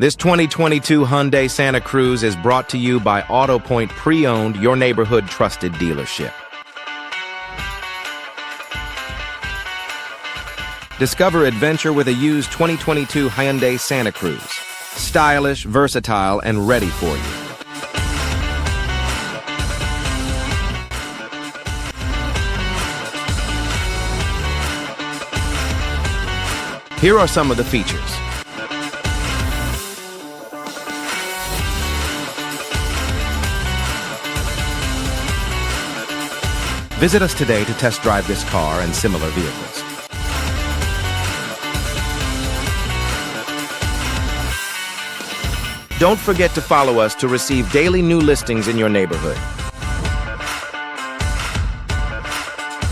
This 2022 Hyundai Santa Cruz is brought to you by AutoPoint Pre-Owned, your neighborhood trusted dealership. Discover adventure with a used 2022 Hyundai Santa Cruz. Stylish, versatile, and ready for you. Here are some of the features. Visit us today to test drive this car and similar vehicles. Don't forget to follow us to receive daily new listings in your neighborhood.